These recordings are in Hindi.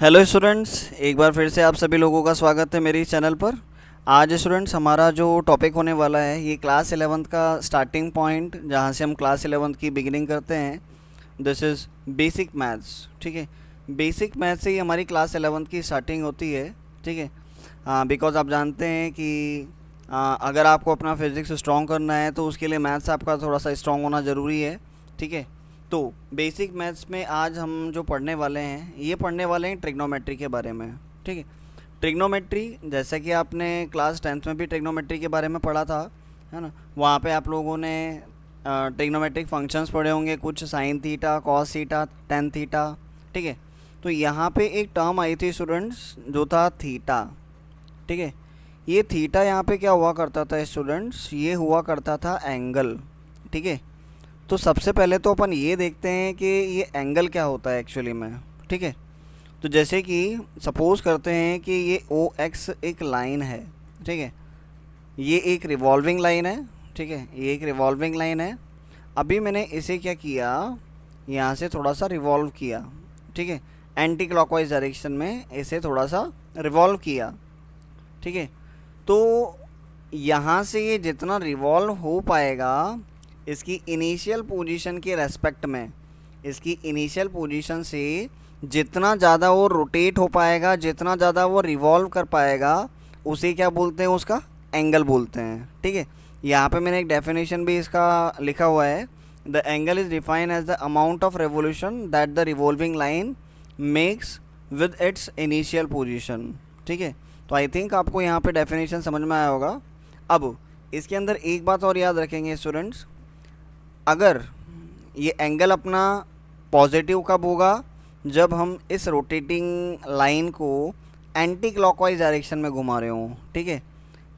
हेलो स्टूडेंट्स, एक बार फिर से आप सभी लोगों का स्वागत है मेरी चैनल पर। आज स्टूडेंट्स हमारा जो टॉपिक होने वाला है ये क्लास 11th का स्टार्टिंग पॉइंट, जहाँ से हम क्लास 11th की बिगिनिंग करते हैं। This is basic maths. ठीक है, बेसिक मैथ्स से ही हमारी क्लास 11th की स्टार्टिंग होती है। ठीक है, बिकॉज आप जानते हैं कि अगर आपको अपना फिज़िक्स स्ट्रॉन्ग करना है तो उसके लिए मैथ्स आपका थोड़ा सा स्ट्रॉन्ग होना ज़रूरी है। ठीक है, तो बेसिक मैथ्स में आज हम जो पढ़ने वाले हैं ये पढ़ने वाले हैं ट्रिग्नोमेट्री के बारे में। ठीक है, ट्रिग्नोमेट्री जैसा कि आपने क्लास 10th में भी ट्रिग्नोमेट्री के बारे में पढ़ा था, है ना। वहाँ पे आप लोगों ने ट्रिग्नोमेट्रिक फंक्शंस पढ़े होंगे, कुछ sine theta, cos theta, tan theta. ठीक है, तो यहाँ पे एक टर्म आई थी स्टूडेंट्स जो था थीटा। ठीक है, ये थीटा यहाँ पे क्या हुआ करता था स्टूडेंट्स, ये हुआ करता था एंगल। ठीक है, तो सबसे पहले तो अपन ये देखते हैं कि ये एंगल क्या होता है एक्चुअली में। ठीक है, तो जैसे कि सपोज़ करते हैं कि ये ओ एक्स एक लाइन है। ठीक है, ये एक रिवॉल्विंग लाइन है। ठीक है, ये एक रिवॉल्विंग लाइन है। अभी मैंने इसे क्या किया, यहाँ से थोड़ा सा रिवॉल्व किया। ठीक है, एंटी क्लॉकवाइज डायरेक्शन में इसे थोड़ा सा रिवॉल्व किया। ठीक है, तो यहाँ से ये जितना रिवॉल्व हो पाएगा इसकी इनिशियल पोजीशन के रेस्पेक्ट में, इसकी इनिशियल पोजीशन से जितना ज़्यादा वो रोटेट हो पाएगा, जितना ज़्यादा वो रिवॉल्व कर पाएगा, उसे क्या बोलते हैं, उसका एंगल बोलते हैं। ठीक है, यहाँ पे मैंने एक डेफिनेशन भी इसका लिखा हुआ है। The angle is defined as the amount of revolution that the revolving line makes with its initial position. ठीक है, तो आई थिंक आपको यहाँ पे डेफिनेशन समझ में आया होगा। अब इसके अंदर एक बात और याद रखेंगे स्टूडेंट्स, अगर ये एंगल अपना पॉजिटिव कब होगा, जब हम इस रोटेटिंग लाइन को एंटी क्लॉकवाइज डायरेक्शन में घुमा रहे हों। ठीक है,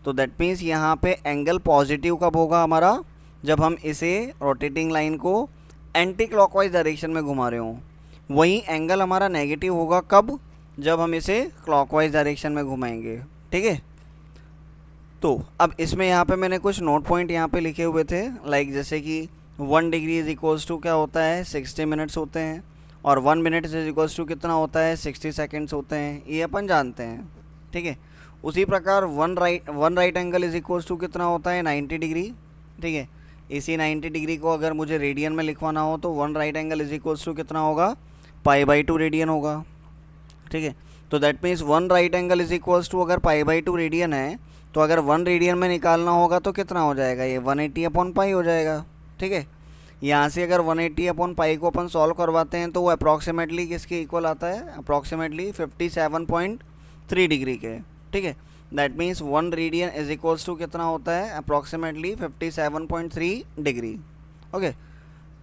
तो दैट मीन्स यहाँ पे एंगल पॉजिटिव कब होगा हमारा, जब हम इसे रोटेटिंग लाइन को एंटी क्लॉकवाइज डायरेक्शन में घुमा रहे हों। वहीं एंगल हमारा नेगेटिव होगा कब, जब हम इसे क्लॉकवाइज डायरेक्शन में घुमाएंगे। ठीक है, तो अब इसमें यहाँ पे मैंने कुछ नोट पॉइंट यहाँ पे लिखे हुए थे, लाइक जैसे कि 1 डिग्री इज इक्वल्स टू क्या होता है, 60 मिनट्स होते हैं, और 1 मिनट इज इक्वल्स टू कितना होता है, 60 सेकेंड्स होते हैं, ये अपन जानते हैं। ठीक है, उसी प्रकार one right angle is equals to कितना होता है, 90 डिग्री। ठीक है, इसी 90 डिग्री को अगर मुझे रेडियन में लिखवाना हो तो one right angle is equals to कितना होगा, पाई/2 रेडियन होगा। ठीक है, तो that means one right angle is equals to, अगर पाई/2 रेडियन है तो अगर 1 रेडियन में निकालना होगा तो कितना हो जाएगा, ये 180/पाई हो जाएगा। ठीक है, यहाँ से अगर 180/पाई को अपन सॉल्व करवाते हैं तो वो अप्रॉक्सीमेटली किसके इक्वल आता है, अप्रॉक्सीमेटली 57.3 डिग्री के। ठीक है, that means 1 radian is equals to कितना होता है, अप्रॉक्सीमेटली 57.3 डिग्री। ओके,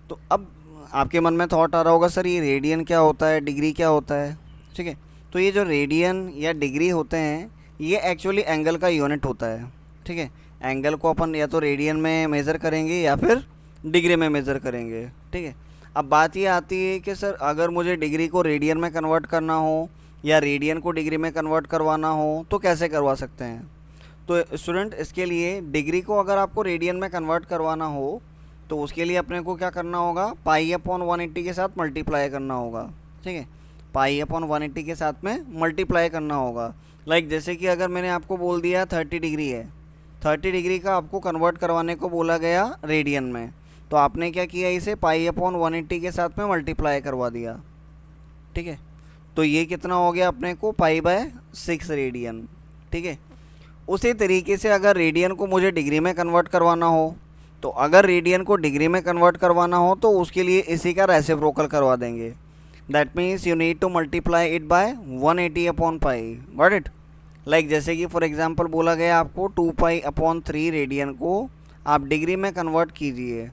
तो अब आपके मन में थॉट आ रहा होगा, सर ये रेडियन क्या होता है, डिग्री क्या होता है। ठीक है, तो ये जो रेडियन या डिग्री होते हैं ये एक्चुअली एंगल का यूनिट होता है। ठीक है, एंगल को अपन या तो रेडियन में मेज़र करेंगे या फिर डिग्री में मेज़र करेंगे। ठीक है, अब बात ये आती है कि सर अगर मुझे डिग्री को रेडियन में कन्वर्ट करना हो या रेडियन को डिग्री में कन्वर्ट करवाना हो तो कैसे करवा सकते हैं। तो स्टूडेंट इसके लिए डिग्री को अगर आपको रेडियन में कन्वर्ट करवाना हो तो उसके लिए अपने को क्या करना होगा, पाई/180 के साथ मल्टीप्लाई करना होगा। ठीक है, पाई/180 के साथ में मल्टीप्लाई करना होगा। लाइक जैसे कि अगर मैंने आपको बोल दिया 30 डिग्री है, 30 डिग्री का आपको कन्वर्ट करवाने को बोला गया रेडियन में, तो आपने क्या किया, इसे पाई/180 के साथ में मल्टीप्लाई करवा दिया। ठीक है, तो ये कितना हो गया अपने को, पाई/6 रेडियन। ठीक है, उसी तरीके से अगर रेडियन को मुझे डिग्री में कन्वर्ट करवाना हो, तो अगर रेडियन को डिग्री में कन्वर्ट करवाना हो तो उसके लिए इसी का रेसिप्रोकल करवा देंगे। That means you need to multiply it by 180/पाई। Got it. लाइक जैसे कि फॉर एग्जांपल बोला गया आपको 2π/3 रेडियन को आप डिग्री में कन्वर्ट कीजिए,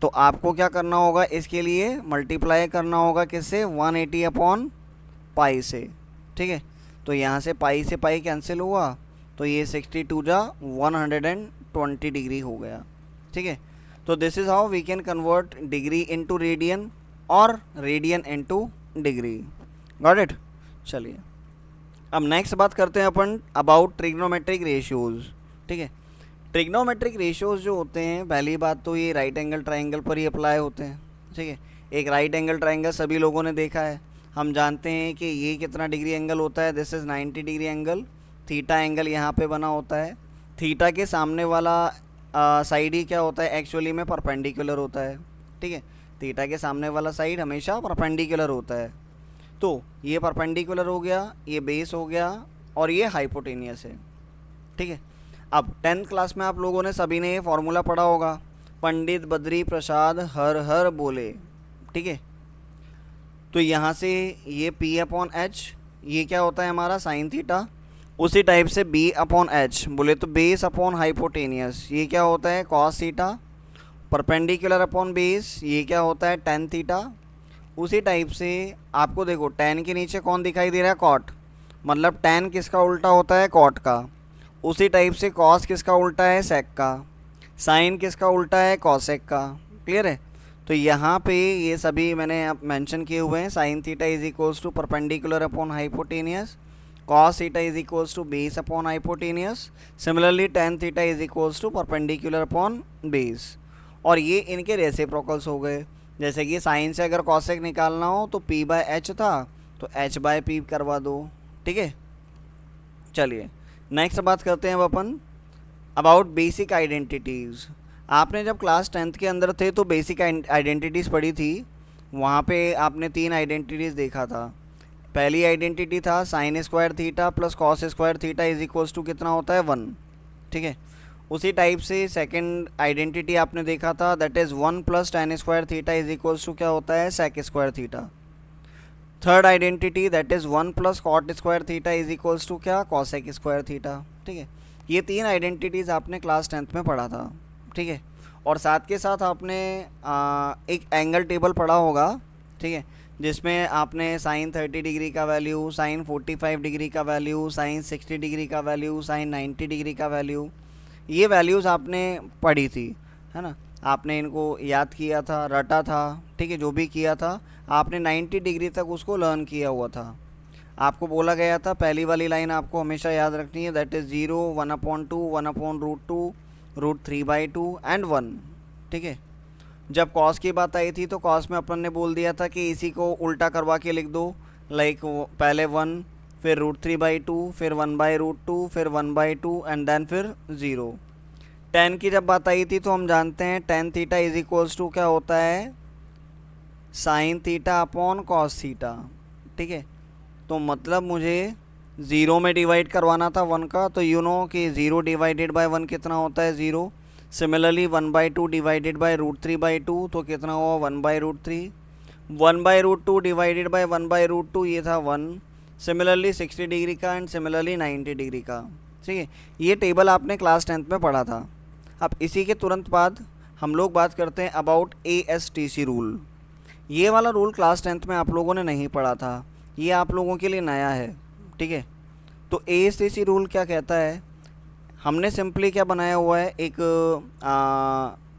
तो आपको क्या करना होगा, इसके लिए मल्टीप्लाई करना होगा किससे, 180/पाई से। ठीक है, तो यहाँ से पाई से पाई कैंसिल हुआ तो ये 62 जा 120 डिग्री हो गया। ठीक है, तो this is how we can convert degree into radian और radian into degree. Got it. चलिए अब नेक्स्ट बात करते हैं अपन अबाउट ट्रिग्नोमेट्रिक रेशियोज़। ठीक है, ट्रिग्नोमेट्रिक रेशियोज़ जो होते हैं, पहली बात तो ये राइट एंगल ट्राइंगल पर ही अप्लाई होते हैं। ठीक है, एक राइट एंगल ट्राइंगल सभी लोगों ने देखा है, हम जानते हैं कि ये कितना डिग्री एंगल होता है, this is 90 degree angle. Theta angle यहाँ पे बना होता है। थीटा के सामने वाला साइड ही क्या होता है, एक्चुअली में परपेंडिकुलर होता है। ठीक है, थीटा के सामने वाला साइड हमेशा परपेंडिकुलर होता है। तो ये परपेंडिकुलर हो गया, ये बेस हो गया, और ये हाइपोटेनियस है। ठीक है, अब 10th क्लास में आप लोगों ने सभी ने ये फॉर्मूला पढ़ा होगा, पंडित बद्री प्रसाद हर हर बोले। ठीक है, तो यहाँ से ये P अपॉन एच, ये क्या होता है हमारा साइन थीटा। उसी टाइप से B अपॉन एच बोले तो बेस अपॉन हाइपोटेनियस, ये क्या होता है cos theta. Perpendicular upon base, ये क्या होता है टेन थीटा। उसी टाइप से आपको देखो टेन के नीचे कौन दिखाई दे रहा है, कॉट, मतलब टेन किसका उल्टा होता है, कॉट का। उसी टाइप से कॉस किसका उल्टा है, सेक का। साइन किसका उल्टा है, कॉसेक का। क्लियर है। तो यहाँ पे ये सभी मैंने आप मेंशन किए हुए हैं। Sine theta is equals to perpendicular upon hypotenuse, cos theta is equals to base upon hypotenuse, similarly tan theta is equals to perpendicular upon base. और ये इनके रेसिप्रोकल्स हो गए। जैसे कि साइन से अगर कॉसेक निकालना हो तो P बाय एच था, तो H बाय P करवा दो। ठीक है, चलिए नेक्स्ट बात करते हैं अब अपन अबाउट बेसिक आइडेंटिटीज़। आपने जब क्लास 10th के अंदर थे तो बेसिक आइडेंटिटीज़ पढ़ी थी। वहाँ पे आपने 3 आइडेंटिटीज़ देखा था। पहली आइडेंटिटी था sine square theta plus cos square theta is equals to कितना होता है 1। ठीक है, उसी टाइप से सेकंड आइडेंटिटी आपने देखा था, that is 1 plus tan square theta is equals to क्या होता है, sec square theta. Third identity that is 1 plus cot square theta is equals to क्या, कॉसेक स्क्वायर थीटा। ठीक है, ये 3 आइडेंटिटीज़ आपने क्लास 10th में पढ़ा था। ठीक है, और साथ के साथ आपने एक एंगल टेबल पढ़ा होगा। ठीक है, जिसमें आपने साइन 30 डिग्री का वैल्यू, साइन 45 डिग्री का वैल्यू, साइन 60 डिग्री का वैल्यू, साइन 90 डिग्री का वैल्यू, ये वैल्यूज़ आपने पढ़ी थी, है ना। आपने इनको याद किया था, रटा था। ठीक है, जो भी किया था आपने 90 डिग्री तक उसको लर्न किया हुआ था। आपको बोला गया था पहली वाली लाइन आपको हमेशा याद रखनी है, दैट इज़ 0, 1/2, 1/√2, √3/2 एंड 1। ठीक है, जब कॉस की बात आई थी तो कॉस में अपन ने बोल दिया था कि इसी को उल्टा करवा के लिख दो, लाइक पहले 1, फिर √3/2, फिर 1/√2, फिर 1/2 एंड देन फिर 0। 10 की जब बात आई थी तो हम जानते हैं tan theta is equals to क्या होता है, sine theta upon cos theta. ठीक है, तो मतलब मुझे 0 में डिवाइड करवाना था 1 का, तो यू नो कि 0 डिवाइडेड बाय 1 कितना होता है, 0। सिमिलरली 1/2 डिवाइडेड बाय √3/2 तो कितना हुआ, 1/√3। 1/√2 डिवाइडेड बाय 1/√2 ये था 1। सिमिलरली 60 डिग्री का एंड सिमिलरली 90 डिग्री का। ठीक है, ये टेबल आपने क्लास 10th में पढ़ा था। अब इसी के तुरंत बाद हम लोग बात करते हैं अबाउट ASTC रूल। ये वाला रूल क्लास 10th में आप लोगों ने नहीं पढ़ा था, ये आप लोगों के लिए नया है। ठीक है, तो ASTC रूल क्या कहता है, हमने सिंपली क्या बनाया हुआ है, एक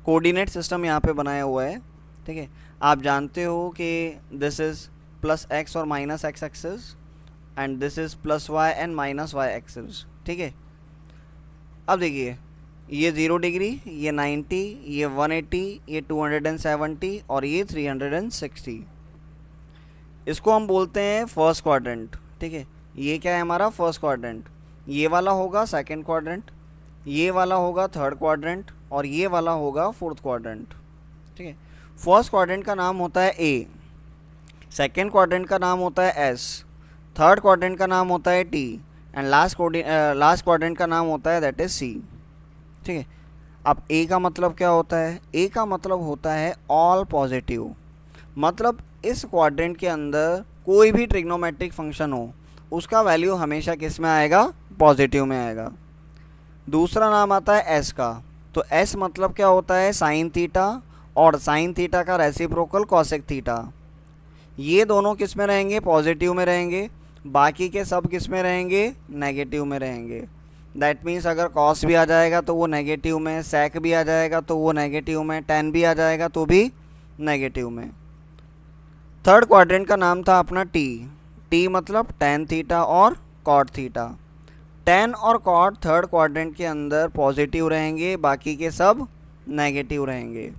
कोऑर्डिनेट सिस्टम यहाँ पे बनाया हुआ है। ठीक है, आप जानते हो कि दिस इज़ प्लस एक्स और minus x axis and this is plus y and minus y axis. ठीक है, अब देखिए ये 0 डिग्री, ये 90, ये 180, ये 270 और ये 360। इसको हम बोलते हैं फर्स्ट क्वाड्रेंट। ठीक है, ये क्या है हमारा फर्स्ट क्वाड्रेंट, ये वाला होगा सेकंड क्वाड्रेंट, ये वाला होगा थर्ड क्वाड्रेंट और ये वाला होगा फोर्थ क्वाड्रेंट। ठीक है, फर्स्ट क्वाड्रेंट का नाम होता है ए, सेकंड क्वाड्रेंट का नाम होता है एस, थर्ड क्वाड्रेंट का नाम होता है टी एंड लास्ट क्वाड्रेंट का नाम होता है दैट इज सी। ठीक है, अब ए का मतलब क्या होता है, ए का मतलब होता है ऑल पॉजिटिव, मतलब इस क्वाड्रेंट के अंदर कोई भी ट्रिग्नोमेट्रिक फंक्शन हो उसका वैल्यू हमेशा किस में आएगा, पॉजिटिव में आएगा। दूसरा नाम आता है एस का, तो एस मतलब क्या होता है साइन थीटा और साइन थीटा का रेसिप्रोकल कॉसेक थीटा। ये दोनों किस में रहेंगे, पॉजिटिव में रहेंगे, बाकी के सब किस में रहेंगे, नेगेटिव में रहेंगे। दैट मीन्स अगर कॉस भी आ जाएगा तो वो नेगेटिव में, सेक भी आ जाएगा तो वो नेगेटिव में, टेन भी आ जाएगा तो भी नेगेटिव में। थर्ड क्वाड्रेंट का नाम था अपना टी, टी मतलब टेन थीटा और कॉट थीटा। टेन और कॉट थर्ड क्वाड्रेंट के अंदर पॉजिटिव रहेंगे, बाकी के सब नेगेटिव रहेंगे।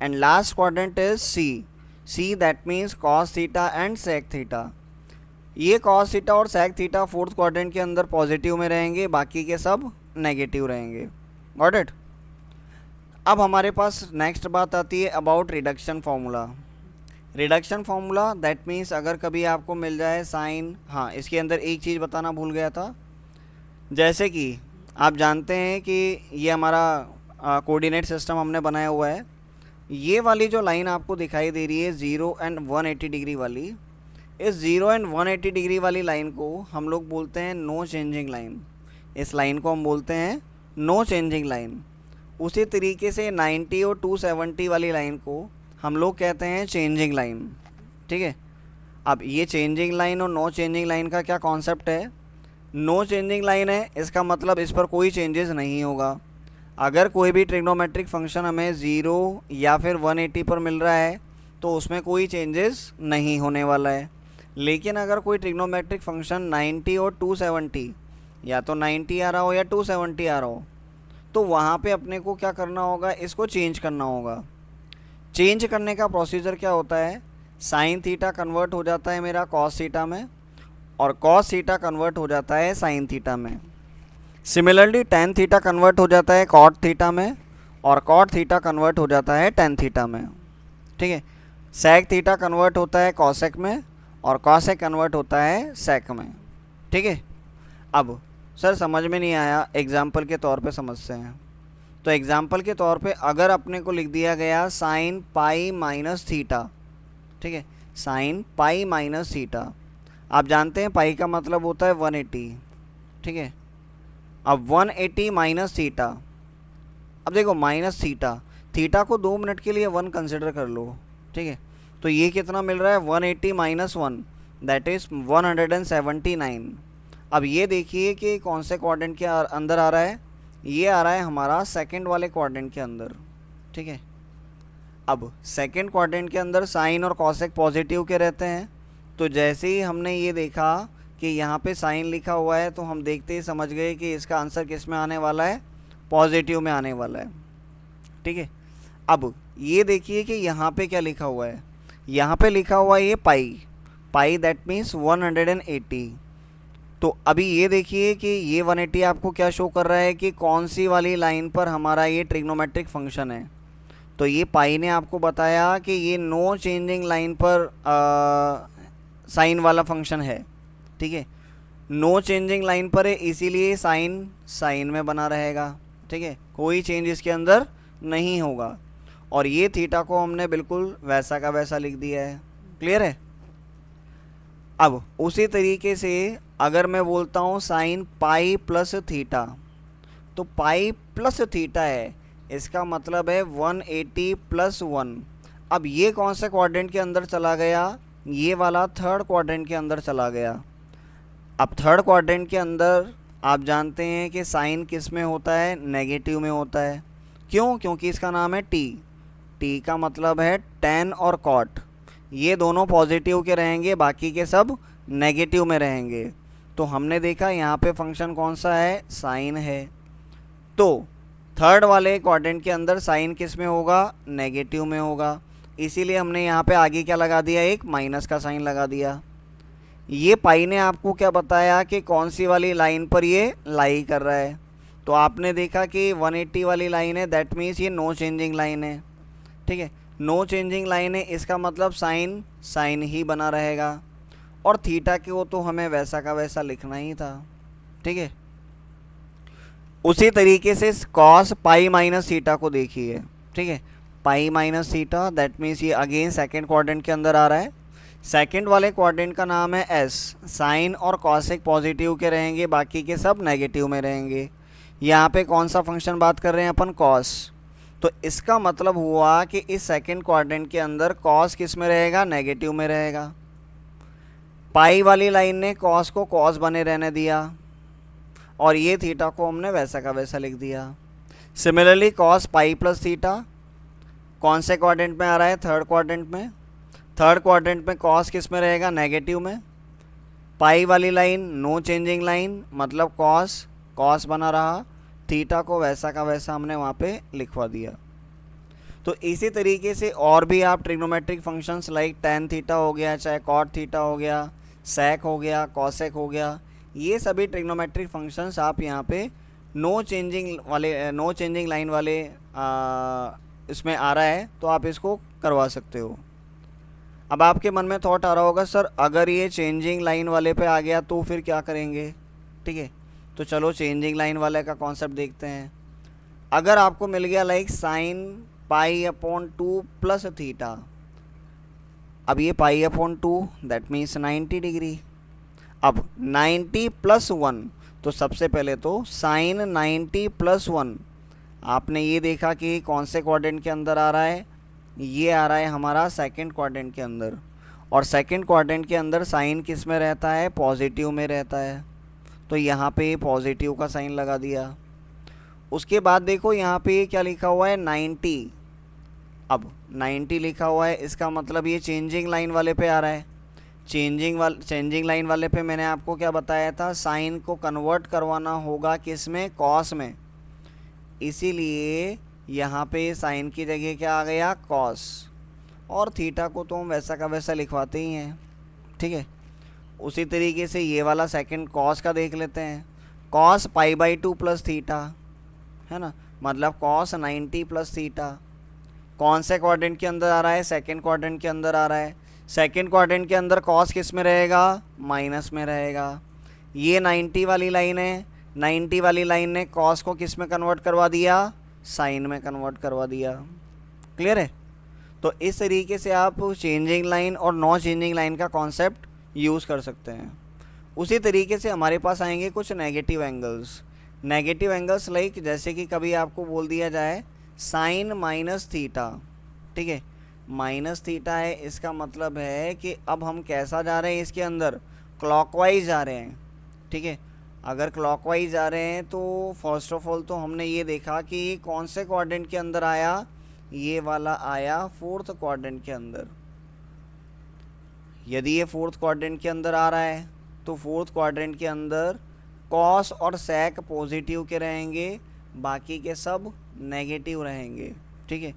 And last quadrant is C, C that means cos theta and sec theta. ये कॉस थीटा और सेक थीटा फोर्थ क्वाड्रेंट के अंदर पॉजिटिव में रहेंगे, बाकी के सब नेगेटिव रहेंगे। Got it. अब हमारे पास नेक्स्ट बात आती है about reduction formula. Reduction formula that means अगर कभी आपको मिल जाए साइन, हाँ इसके अंदर एक चीज़ बताना भूल गया था, जैसे कि आप जानते हैं कि ये हमारा कोऑर्डिनेट सिस्टम हमने बनाया हुआ है। ये वाली जो लाइन आपको दिखाई दे रही है 0 एंड 180 डिग्री वाली, इस 0 एंड 180 डिग्री वाली लाइन को हम लोग बोलते हैं नो चेंजिंग लाइन। इस लाइन को हम बोलते हैं नो चेंजिंग लाइन। उसी तरीके से 90 और 270 वाली लाइन को हम लोग कहते हैं चेंजिंग लाइन। ठीक है। अब ये चेंजिंग लाइन और नो चेंजिंग लाइन का क्या कॉन्सेप्ट है? नो चेंजिंग लाइन है, इसका मतलब इस पर कोई चेंजेस नहीं होगा। अगर कोई भी ट्रिग्नोमेट्रिक फंक्शन हमें 0 या फिर 180 पर मिल रहा है तो उसमें कोई चेंजेस नहीं होने वाला है। लेकिन अगर कोई ट्रिग्नोमेट्रिक फंक्शन 90 और 270, या तो 90 आ रहा हो या 270 आ रहा हो, तो वहाँ पे अपने को क्या करना होगा, इसको चेंज करना होगा। चेंज करने का प्रोसीजर क्या होता है, साइन थीटा कन्वर्ट हो जाता है मेरा कॉस थीटा में, और कॉस थीटा कन्वर्ट हो जाता है साइन थीटा में। सिमिलरली टेन थीटा कन्वर्ट हो जाता है कॉट थीटा में, और कॉट थीटा कन्वर्ट हो जाता है टेन थीटा में। ठीक है। सेक थीटा कन्वर्ट होता है कॉसेक में, और कॉसेक कन्वर्ट होता है सेक में। ठीक है। अब सर समझ में नहीं आया, एग्जाम्पल के तौर पे समझते हैं। तो एग्जाम्पल के तौर पे अगर अपने को लिख दिया गया साइन पाई माइनस थीटा, ठीक है, साइन पाई माइनस थीटा, आप जानते हैं पाई का मतलब होता है 180। ठीक है। अब 180 माइनस थीटा, अब देखो माइनस थीटा, थीटा को 2 मिनट के लिए 1 कंसिडर कर लो। ठीक है। तो ये कितना मिल रहा है, 180 माइनस 1 दैट इज़ 179। अब ये देखिए कि कौन से क्वाड्रेंट के अंदर आ रहा है, ये आ रहा है हमारा सेकंड वाले क्वाड्रेंट के अंदर। ठीक है। अब सेकंड क्वाड्रेंट के अंदर साइन और कॉसेक पॉजिटिव के रहते हैं, तो जैसे ही हमने ये देखा कि यहाँ पे साइन लिखा हुआ है, तो हम देखते ही समझ गए कि इसका आंसर किस में आने वाला है, पॉजिटिव में आने वाला है। ठीक है। अब ये देखिए कि यहाँ पे क्या लिखा हुआ है, यहाँ पे लिखा हुआ है ये पाई, पाई दैट मीन्स 180। तो अभी ये देखिए कि ये 180 आपको क्या शो कर रहा है कि कौन सी वाली लाइन पर हमारा ये ट्रिग्नोमेट्रिक फंक्शन है। तो ये पाई ने आपको बताया कि ये नो चेंजिंग लाइन पर साइन वाला फंक्शन है। ठीक है। नो चेंजिंग लाइन पर है, इसीलिए साइन साइन में बना रहेगा। ठीक है। कोई चेंज इसके अंदर नहीं होगा। और ये थीटा को हमने बिल्कुल वैसा का वैसा लिख दिया है। क्लियर है। अब उसी तरीके से अगर मैं बोलता हूँ साइन पाई प्लस थीटा, तो पाई प्लस थीटा है, इसका मतलब है 180 प्लस 1। अब ये कौन से क्वाड्रेंट के अंदर चला गया, ये वाला थर्ड क्वाड्रेंट के अंदर चला गया। अब थर्ड क्वाड्रेंट के अंदर आप जानते हैं कि साइन किस में होता है, नेगेटिव में होता है। क्यों? क्योंकि इसका नाम है टी। टी का मतलब है टेन और कॉट, ये दोनों पॉजिटिव के रहेंगे, बाकी के सब नेगेटिव में रहेंगे। तो हमने देखा यहाँ पे फंक्शन कौन सा है, साइन है। तो थर्ड वाले क्वाड्रेंट के अंदर साइन किस में होगा, नेगेटिव में होगा, इसीलिए हमने यहाँ पे आगे क्या लगा दिया, एक माइनस का साइन लगा दिया। ये पाई ने आपको क्या बताया कि कौन सी वाली लाइन पर ये लाई कर रहा है। तो आपने देखा कि 180 वाली लाइन है, दैट मीन्स ये नो चेंजिंग लाइन है। ठीक है। नो चेंजिंग लाइन है, इसका मतलब साइन साइन ही बना रहेगा, और थीटा को तो हमें वैसा का वैसा लिखना ही था। ठीक है। उसी तरीके से कॉस पाई माइनस थीटा को देखिए। ठीक है। Pi minus theta that means ये अगेन सेकंड क्वाड्रेंट के अंदर आ रहा है। सेकंड वाले क्वाड्रेंट का नाम है एस। साइन और कॉसेक पॉजिटिव के रहेंगे, बाकी के सब नेगेटिव में रहेंगे। यहाँ पे कौन सा फंक्शन बात कर रहे हैं अपन, कॉस। तो इसका मतलब हुआ कि इस सेकंड क्वाड्रेंट के अंदर कॉस किस में रहेगा, नेगेटिव में रहेगा। पाई वाली लाइन ने कॉस को कॉस बने रहने दिया, और ये थीटा को हमने वैसा का वैसा लिख दिया। Similarly cos pi plus theta कौन से क्वाड्रेंट में आ रहा है, थर्ड क्वाड्रेंट में। थर्ड क्वाड्रेंट में कॉस किस में रहेगा, नेगेटिव में। पाई वाली लाइन नो चेंजिंग लाइन, मतलब कॉस कॉस बना रहा, थीटा को वैसा का वैसा हमने वहाँ पे लिखवा दिया। तो इसी तरीके से और भी आप trigonometric functions like tan theta हो गया, चाहे cot थीटा हो गया, sec हो गया, cosec हो गया, ये सभी ट्रिग्नोमेट्रिक फंक्शंस आप यहाँ पे नो चेंजिंग लाइन वाले इसमें आ रहा है तो आप इसको करवा सकते हो। अब आपके मन में थॉट आ रहा होगा, सर अगर ये चेंजिंग लाइन वाले पे आ गया तो फिर क्या करेंगे? ठीक है, तो चलो चेंजिंग लाइन वाले का कॉन्सेप्ट देखते हैं। अगर आपको मिल गया like sine pi upon 2 plus theta, अब ये pi upon 2 that means 90 degree. अब 90 प्लस 1, तो सबसे पहले तो साइन 90 प्लस 1, आपने ये देखा कि कौन से क्वाड्रेंट के अंदर आ रहा है? ये आ रहा है हमारा सेकंड क्वाड्रेंट के अंदर, और सेकंड क्वाड्रेंट के अंदर साइन किस में रहता है? पॉजिटिव में रहता है, तो यहाँ पे पॉजिटिव का साइन लगा दिया। उसके बाद देखो यहाँ पे क्या लिखा हुआ है? 90। अब 90 लिखा हुआ है, इसका मतलब ये चेंजिंग लाइन वाले पे आ रहा है। चेंजिंग लाइन वाले पे मैंने आपको क्या बताया था? साइन को कन्वर्ट करवाना होगा किस में? कॉस में। इसीलिए यहाँ पे साइन की जगह क्या आ गया? कॉस। और थीटा को तो हम वैसा का वैसा लिखवाते ही हैं, ठीक है। उसी तरीके से ये वाला सेकंड कॉस का देख लेते हैं। Cos pi by 2 plus theta, है ना, मतलब कॉस 90 प्लस थीटा। कौन से क्वाड्रेंट के अंदर आ रहा है? सेकंड क्वाड्रेंट के अंदर आ रहा है। सेकंड क्वाड्रेंट के अंदर कॉस किस में रहेगा? माइनस में रहेगा। ये 90 वाली लाइन है, 90 वाली लाइन ने कॉस को किस में कन्वर्ट करवा दिया? साइन में कन्वर्ट करवा दिया। क्लियर है? तो इस तरीके से आप चेंजिंग लाइन और नॉन चेंजिंग लाइन का कॉन्सेप्ट यूज़ कर सकते हैं। उसी तरीके से हमारे पास आएंगे कुछ negative angles. Negative angles like जैसे कि कभी आपको बोल दिया जाए साइन माइनस थीटा, ठीक है, माइनस थीटा है, इसका मतलब है कि अब हम कैसा जा रहे हैं इसके अंदर? क्लॉकवाइज जा रहे हैं, ठीक है। अगर क्लॉकवाइज जा रहे हैं तो फर्स्ट ऑफ ऑल तो हमने ये देखा कि कौन से क्वाड्रेंट के अंदर आया? ये वाला आया फोर्थ क्वाड्रेंट के अंदर। यदि ये फोर्थ क्वाड्रेंट के अंदर आ रहा है तो फोर्थ क्वाड्रेंट के अंदर कॉस और सेक पॉजिटिव के रहेंगे, बाकी के सब नेगेटिव रहेंगे, ठीक है।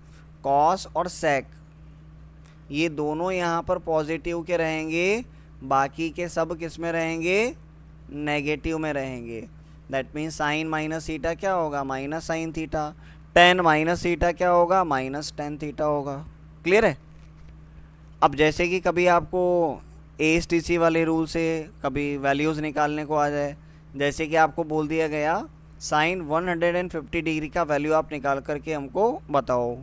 कॉस और सेक ये दोनों यहाँ पर पॉजिटिव के रहेंगे, बाकी के सब किस में रहेंगे? नेगेटिव में रहेंगे। That means sign minus theta क्या होगा? Minus sine theta. Ten minus theta क्या होगा? माइनस टेन थीटा होगा। क्लियर है? अब जैसे कि कभी आपको ASTC वाले रूल से कभी वैल्यूज़ निकालने को आ जाए, जैसे कि आपको बोल दिया गया साइन 150 डिग्री का वैल्यू आप निकाल करके हमको बताओ,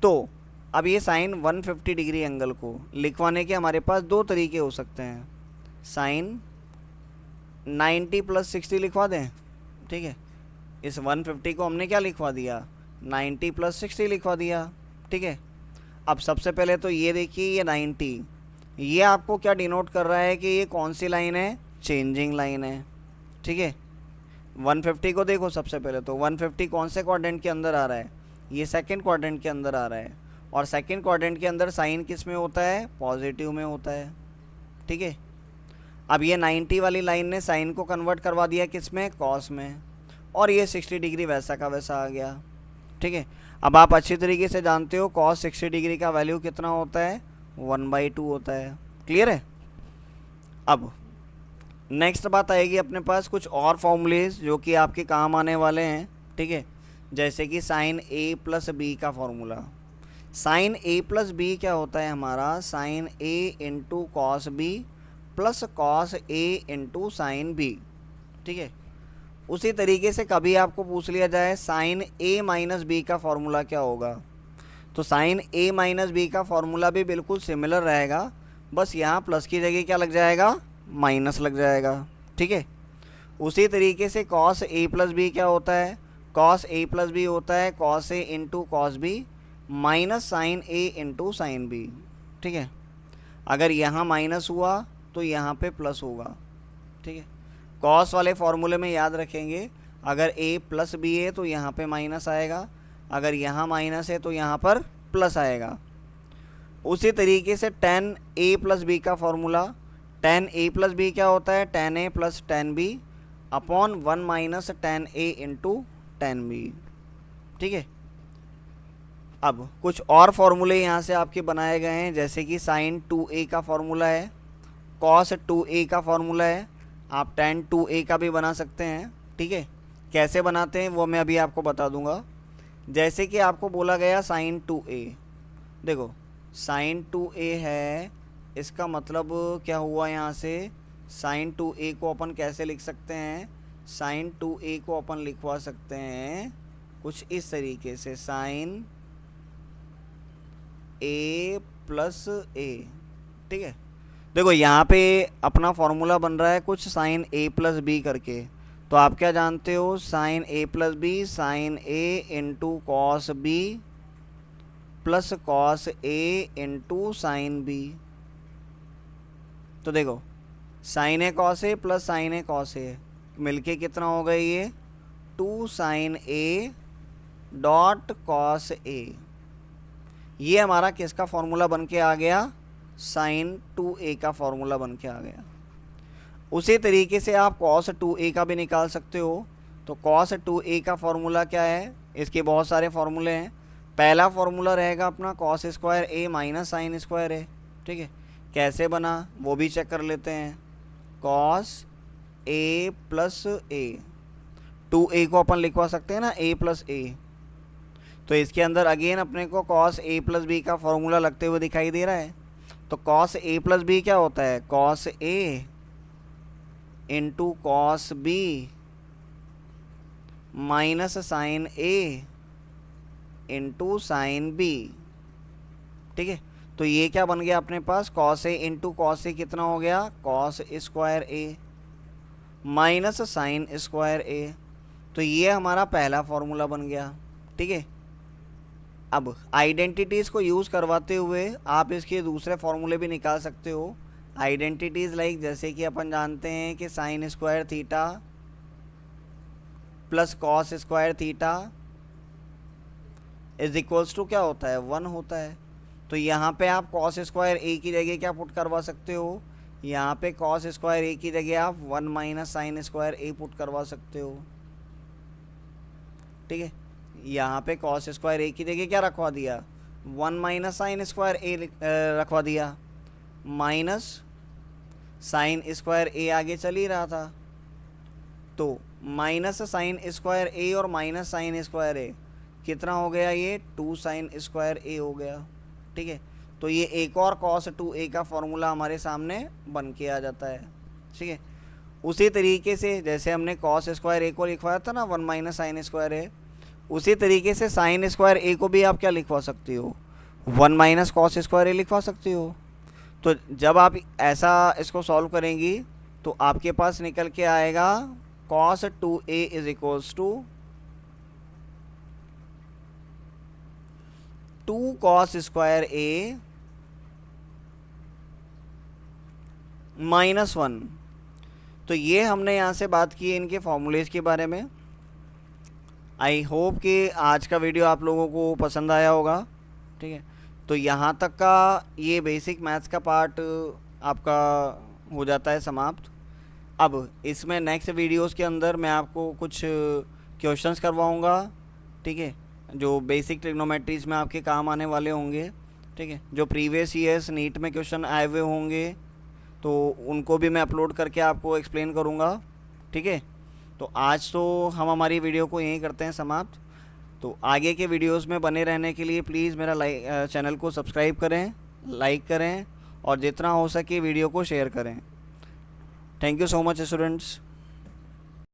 तो अब ये साइन 150 डिग्री एंगल को लिखवाने के हमारे पास दो तरीके हो सकते हैं। साइन 90 प्लस 60 लिखवा दें, ठीक है। इस 150 को हमने क्या लिखवा दिया? 90 प्लस 60 लिखवा दिया, ठीक है। अब सबसे पहले तो ये देखिए, ये 90, ये आपको क्या डिनोट कर रहा है कि ये कौन सी लाइन है? चेंजिंग लाइन है, ठीक है। 150 को देखो, सबसे पहले तो 150 कौन से क्वाड्रेंट के अंदर आ रहा है? ये सेकंड क्वाड्रेंट के अंदर आ रहा है, और सेकंड क्वाड्रेंट के अंदर साइन किस में होता है? पॉजिटिव में होता है, ठीक है। अब ये 90 वाली लाइन ने साइन को कन्वर्ट करवा दिया किस में? कॉस में, और ये 60 डिग्री वैसा का वैसा आ गया, ठीक है। अब आप अच्छी तरीके से जानते हो कॉस 60 डिग्री का वैल्यू कितना होता है? 1/2 होता है। क्लियर है? अब नेक्स्ट बात आएगी अपने पास कुछ और फॉर्मूलेज जो कि आपके काम आने वाले हैं, ठीक है। जैसे कि साइन A प्लस बी का formula. Sine A plus B क्या होता है हमारा? Sine A into cos B plus cos A into sine B, ठीक है। उसी तरीके से कभी आपको पूछ लिया जाए साइन A माइनस बी का फॉर्मूला क्या होगा, तो साइन A माइनस बी का फॉर्मूला भी बिल्कुल सिमिलर रहेगा, बस यहाँ प्लस की जगह क्या लग जाएगा? माइनस लग जाएगा, ठीक है। उसी तरीके से कॉस A प्लस बी क्या होता है? कॉस A प्लस बी होता है cos A into cos B minus sine A into sine B, ठीक है। अगर यहाँ माइनस हुआ तो यहाँ पे प्लस होगा, ठीक है। कॉस वाले फॉर्मूले में याद रखेंगे, अगर A प्लस बी है तो यहाँ पे माइनस आएगा, अगर यहाँ माइनस है तो यहाँ पर प्लस आएगा। उसी तरीके से tan A प्लस बी का formula, tan A plus B क्या होता है? tan A plus tan B upon 1 minus tan A into tan B, ठीक है। अब कुछ और फॉर्मूले यहाँ से आपके बनाए गए हैं, जैसे कि साइन 2a का फॉर्मूला है, कॉस 2a का फॉर्मूला है, आप tan 2a का भी बना सकते हैं। ठीक है, कैसे बनाते हैं वो मैं अभी आपको बता दूंगा। जैसे कि आपको बोला गया साइन 2a, देखो साइन 2a है, इसका मतलब क्या हुआ यहाँ से, साइन 2a को अपन कैसे लिख सकते हैं, साइन 2a को अपन लिखवा सकते हैं कुछ इस तरीके से, साइन a प्लस a। ठीक है, देखो यहाँ पे अपना फॉर्मूला बन रहा है कुछ साइन a प्लस बी करके, तो आप क्या जानते हो, sine a plus B sine a into cos B plus cos a into sine B. तो देखो sine A cos A plus sine A cos A मिलके कितना हो गया ये, 2 sine A dot cos A. ये हमारा किसका फॉर्मूला बन के आ गया, साइन 2a का फॉर्मूला बन के आ गया। उसी तरीके से आप कॉस 2a का भी निकाल सकते हो। तो कॉस 2a का फॉर्मूला क्या है, इसके बहुत सारे फॉर्मूले हैं। पहला फॉर्मूला रहेगा अपना cos square A minus sine square ए। ठीक है, कैसे बना वो भी चेक कर लेते हैं। Cos A plus A, 2a को अपन लिखवा सकते हैं ना a प्लस ए, तो इसके अंदर अगेन अपने को कॉस ए प्लस बी का फॉर्मूला लगते हुए दिखाई दे रहा है। तो कॉस ए प्लस बी क्या होता है, cos A into cos B minus sine A into sine B. ठीक है, तो ये क्या बन गया अपने पास, cos A into cos A कितना हो गया, cos square A minus sine square A. तो ये हमारा पहला फॉर्मूला बन गया। ठीक है, अब आइडेंटिटीज़ को यूज़ करवाते हुए आप इसके दूसरे फॉर्मूले भी निकाल सकते हो। आइडेंटिटीज़ लाइक जैसे कि अपन जानते हैं कि sine square theta plus cos square theta is equals to क्या होता है, 1 होता है। तो यहाँ पे आप कॉस स्क्वायर ए की जगह क्या पुट करवा सकते हो, यहाँ पे कॉस स्क्वायर ए की जगह आप 1 माइनस साइन स्क्वायर ए पुट करवा सकते हो। ठीक है, यहाँ पे कॉस स्क्वायर ए की जगह क्या रखवा दिया, 1 माइनस साइन स्क्वायर ए रखवा दिया, माइनस साइन स्क्वायर ए आगे चल ही रहा था, तो माइनस साइन स्क्वायर ए और माइनस साइन स्क्वायर ए कितना हो गया, ये 2 साइन स्क्वायर ए हो गया। ठीक है, तो ये एक और कॉस 2a का फॉर्मूला हमारे सामने बन के आ जाता है। ठीक है, उसी तरीके से जैसे हमने कॉस स्क्वायर ए को लिखवाया था ना 1 माइनस साइन स्क्वायर ए, उसी तरीके से साइन स्क्वायर ए को भी आप क्या लिखवा सकती हो, 1 माइनस कॉस स्क्वायर ए लिखवा सकती हो। तो जब आप ऐसा इसको सॉल्व करेंगी तो आपके पास निकल के आएगा cos 2a is equals to 2 cos square A minus 1। तो ये हमने यहाँ से बात की इनके फॉर्मूलेज के बारे में। आई होप कि आज का वीडियो आप लोगों को पसंद आया होगा। ठीक है, तो यहाँ तक का ये बेसिक मैथ्स का पार्ट आपका हो जाता है समाप्त। अब इसमें नेक्स्ट वीडियोस के अंदर मैं आपको कुछ क्वेश्चंस करवाऊँगा। ठीक है, जो बेसिक ट्रिग्नोमेट्रीज में आपके काम आने वाले होंगे। ठीक है, जो प्रीवियस ईयर्स नीट में क्वेश्चन आए हुए होंगे तो उनको भी मैं अपलोड करके आपको एक्सप्लेन करूँगा। ठीक है, तो आज तो हम हमारी वीडियो को यहीं करते हैं समाप्त। तो आगे के वीडियोस में बने रहने के लिए प्लीज़ मेरा चैनल को सब्सक्राइब करें, लाइक करें और जितना हो सके वीडियो को शेयर करें। Thank you so much students.